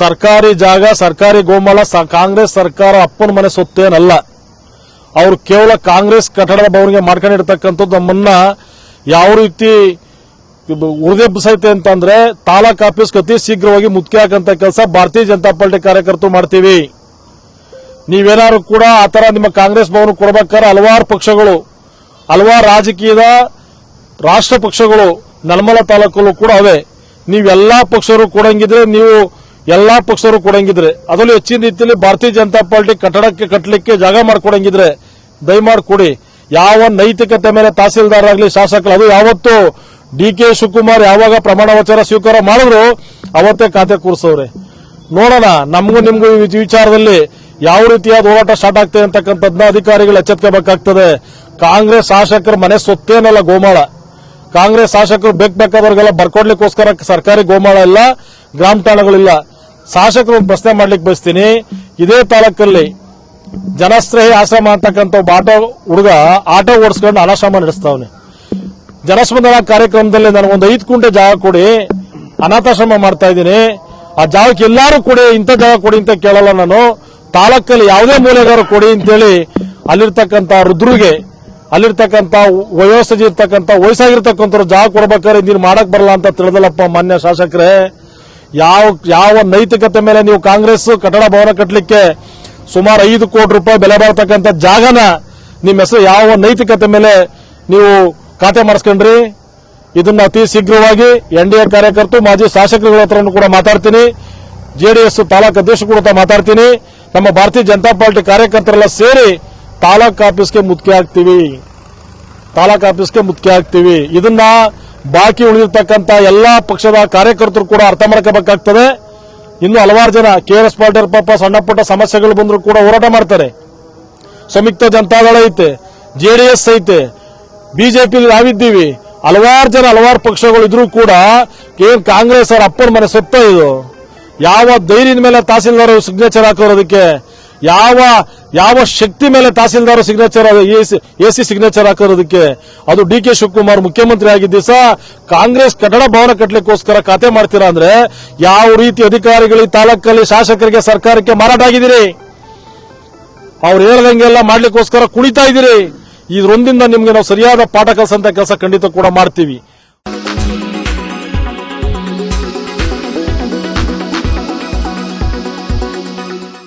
ಸರ್ಕಾರಿ ಜಾಗ, ಸರ್ಕಾರಿ ಗೋಮಾಳ ಕಾಂಗ್ರೆಸ್ ಸರ್ಕಾರ ಅಪ್ಪನ ಮನೆ ಸೊತ್ತೇನಲ್ಲ. ಅವರು ಕೇವಲ ಕಾಂಗ್ರೆಸ್ ಕಟ್ಟಡದ ಭವನಿಗೆ ಮಾಡ್ಕೊಂಡಿರ್ತಕ್ಕಂಥದ್ದು ನಮ್ಮನ್ನ ಯಾವ ರೀತಿ ಉರಿದೆಬ್ಬಿಸೈತೆ ಅಂತಂದ್ರೆ ತಾಲೂಕ್ ಆಫೀಸ್ ಅತಿ ಶೀಘ್ರವಾಗಿ ಮುತ್ಕೆ ಹಾಕಂತ ಕೆಲಸ ಭಾರತೀಯ ಜನತಾ ಪಾರ್ಟಿ ಕಾರ್ಯಕರ್ತರು ಮಾಡ್ತೀವಿ. ನೀವೇನಾದ್ರು ಕೂಡ ಆತರ ನಿಮ್ಮ ಕಾಂಗ್ರೆಸ್ ಭವನ ಕೊಡಬೇಕಾದ್ರೆ ಹಲವಾರು ಪಕ್ಷಗಳು, ಹಲವಾರು ರಾಜಕೀಯದ ರಾಷ್ಟ್ರ ಪಕ್ಷಗಳು ನಲ್ಮಲ ತಾಲೂಕಲ್ಲೂ ಕೂಡ ಅವೆ. ನೀವೆಲ್ಲಾ ಪಕ್ಷರು ಕೊಡಂಗಿದ್ರೆ, ನೀವು ಎಲ್ಲಾ ಪಕ್ಷರು ಕೊಡಂಗಿದ್ರೆ, ಅದರಲ್ಲೂ ಹೆಚ್ಚಿನ ರೀತಿಯಲ್ಲಿ ಭಾರತೀಯ ಜನತಾ ಪಾರ್ಟಿ ಕಟ್ಟಡಕ್ಕೆ ಕಟ್ಟಲಿಕ್ಕೆ ಜಾಗ ಮಾಡಿಕೊಡಂಗಿದ್ರೆ ದಯಮಾಡಿ ಕೊಡಿ. ಯಾವ ನೈತಿಕತೆ ಮೇಲೆ ತಹಸೀಲ್ದಾರ್ ಆಗಲಿ ಶಾಸಕರು, ಅದು ಯಾವತ್ತು ಡಿ.ಕೆ. ಶಿವಕುಮಾರ್ ಯಾವಾಗ ಪ್ರಮಾಣ ವಚನ ಸ್ವೀಕಾರ ಮಾಡಿದ್ರು ಅವತ್ತೇ ಖಾತೆ ಕೂರಿಸವ್ರೆ. ನೋಡೋಣ, ನಮಗೂ ನಿಮಗೂ ಈ ವಿಚಾರದಲ್ಲಿ ಯಾವ ರೀತಿಯಾದ ಹೋರಾಟ ಸ್ಟಾರ್ಟ್ ಆಗ್ತದೆ ಅಂತಕ್ಕಂಥದ್ದನ್ನ ಅಧಿಕಾರಿಗಳು ಎಚ್ಚೆತ್ಕೋಬೇಕಾಗ್ತದೆ. ಕಾಂಗ್ರೆಸ್ ಶಾಸಕರ ಮನೆ ಸೊತ್ತೇನಲ್ಲ ಗೋಮಾಳ. ಕಾಂಗ್ರೆಸ್ ಶಾಸಕರು ಬೇಕಾದವ್ರಿಗೆಲ್ಲ ಬರ್ಕೊಡ್ಲಿಕ್ಕೋಸ್ಕರ ಸರ್ಕಾರಿ ಗೋಮಾಳ ಇಲ್ಲ, ಗ್ರಾಮ ಠಾಣೆಗಳಿಲ್ಲ. ಶಾಸಕರು ಒಂದು ಪ್ರಶ್ನೆ ಮಾಡ್ಲಿಕ್ಕೆ ಬಯಸ್ತೀನಿ. ಇದೇ ತಾಲೂಕಲ್ಲಿ ಜನಸ್ನೇಹಿ ಆಶ್ರಮ ಅಂತಕ್ಕಂಥ ಆಟೋ ಹುಡುಗ ಆಟೋ ಓಡಿಸ್ಕೊಂಡು ಅನಾಶ್ರಮ ನಡೆಸ್ತಾವನೆ. ಜನಸ್ಪಂದನ ಕಾರ್ಯಕ್ರಮದಲ್ಲಿ ನನಗೊಂದು 5 ಗುಂಟೆ ಜಾಗ ಕೊಡಿ, ಅನಾಥಾಶ್ರಮ ಮಾಡ್ತಾ ಇದ್ದೀನಿ, ಆ ಜಾಗಕ್ಕೆ ಎಲ್ಲಾರು ಕೊಡಿ, ಇಂಥ ಜಾಗ ಕೊಡಿ ಅಂತ ಕೇಳಲ್ಲ ನಾನು. ತಾಲೂಕಲ್ಲಿ ಯಾವುದೇ ಮೂಲೆಗಾರು ಕೊಡಿ ಅಂತೇಳಿ ಅಲ್ಲಿರ್ತಕ್ಕಂಥ ರುದ್ರಿಗೆ, ಅಲ್ಲಿರ್ತಕ್ಕಂಥ ವಯಸ್ಸಾಗಿರ್ತಕ್ಕಂಥವ್ರು ಜಾಗ ಕೊಡ್ಬೇಕಾದ್ರೆ ನೀನು ಮಾಡಕ್ ಬರಲ್ಲ ಅಂತ ತಿಳಿದಲ್ಲಪ್ಪ ಮಾನ್ಯ ಶಾಸಕರೇ. ಯಾವ ನೈತಿಕತೆ ಮೇಲೆ ನೀವು ಕಾಂಗ್ರೆಸ್ ಕಟ್ಟಡ ಭವನ ಕಟ್ಟಲಿಕ್ಕೆ ಸುಮಾರು 5 ಕೋಟಿ ರೂಪಾಯಿ ಬೆಲೆ ಬಾಳತಕ್ಕಂಥ ಜಾಗನ ನಿಮ್ಮ ಹೆಸರು ಯಾವ ನೈತಿಕತೆ ಮೇಲೆ ನೀವು ಖಾತೆ ಮಾಡಿಸ್ಕೊಂಡ್ರಿ? ಇದನ್ನ ಅತಿ ಶೀಘ್ರವಾಗಿ ಎನ್ಡಿಎ ಕಾರ್ಯಕರ್ತರು, ಮಾಜಿ ಶಾಸಕರುಗಳ ಹತ್ರ ಕೂಡ ಮಾತಾಡ್ತೀನಿ, ಜೆಡಿಎಸ್ ತಾಲೂಕು ಅಧ್ಯಕ್ಷರು ಕೂಡ ಮಾತಾಡ್ತೀನಿ. ನಮ್ಮ ಭಾರತೀಯ ಜನತಾ ಪಾರ್ಟಿ ಕಾರ್ಯಕರ್ತರೆಲ್ಲ ಸೇರಿ ತಾಲೂಕು ಆಫೀಸ್ಗೆ ಮುತ್ಕೆ ಹಾಕ್ತೀವಿ. ಇದನ್ನ ಬಾಕಿ ಉಳಿದಿರ್ತಕ್ಕಂಥ ಎಲ್ಲಾ ಪಕ್ಷದ ಕಾರ್ಯಕರ್ತರು ಕೂಡ ಅರ್ಥ ಮಾಡ್ಕೋಬೇಕಾಗ್ತದೆ. ಇನ್ನು ಹಲವಾರು ಜನ ಕೆಆರ್ಎಸ್ ಪಾರ್ಟಿ ಪಾಪ ಸಣ್ಣ ಪುಟ್ಟ ಸಮಸ್ಯೆಗಳು ಬಂದರೂ ಕೂಡ ಹೋರಾಟ ಮಾಡ್ತಾರೆ. ಸಂಯುಕ್ತ ಜನತಾದಳ ಐತೆ, ಜೆಡಿಎಸ್ ಐತೆ, ಬಿಜೆಪಿ ನಾವಿದ್ದೀವಿ, ಹಲವಾರು ಜನ ಹಲವಾರು ಪಕ್ಷಗಳು ಇದ್ರೂ ಕೂಡ ಏನ್ ಕಾಂಗ್ರೆಸ್ ಅವರ ಅಪ್ಪನ ಮನೆ ಸೊತ್ತ ಇದು? ಯಾವ ಧೈರ್ಯದ ಮೇಲೆ ತಹಸೀಲ್ದಾರ್ ಸಿಗ್ನೇಚರ್ ಹಾಕೋದಕ್ಕೆ, ಯಾವ ಶಕ್ತಿ ಮೇಲೆ ತಹಸೀಲ್ದಾರ್ ಸಿಗ್ನೇಚರ್ ಎಸಿ ಸಿಗ್ನೇಚರ್ ಹಾಕೋದಕ್ಕೆ? ಅದು ಡಿ.ಕೆ. ಶಿವಕುಮಾರ್ ಮುಖ್ಯಮಂತ್ರಿ ಆಗಿದ್ದ ದಿವಸ ಕಾಂಗ್ರೆಸ್ ಕಟ್ಟಡ ಭವನ ಕಟ್ಟಲಿಕ್ಕೋಸ್ಕರ ಖಾತೆ ಮಾಡ್ತೀರಾ ಅಂದ್ರೆ ಯಾವ ರೀತಿ ಅಧಿಕಾರಿಗಳು ತಾಲೂಕಲ್ಲಿ ಶಾಸಕರಿಗೆ ಸರ್ಕಾರಕ್ಕೆ ಮಾರಾಟ ಆಗಿದ್ದೀರಿ? ಅವ್ರು ಹೇಳ್ದಂಗೆಲ್ಲ ಮಾಡ್ಲಿಕ್ಕೋಸ್ಕರ ಕುಣಿತಾ ಇದ್ದೀರಿ. ಇದರೊಂದಿನ ನಿಮ್ಗೆ ನಾವು ಸರಿಯಾದ ಪಾಠ ಕಲಿಸಂತ ಕೆಲಸ ಖಂಡಿತ ಕೂಡ ಮಾಡ್ತೀವಿ.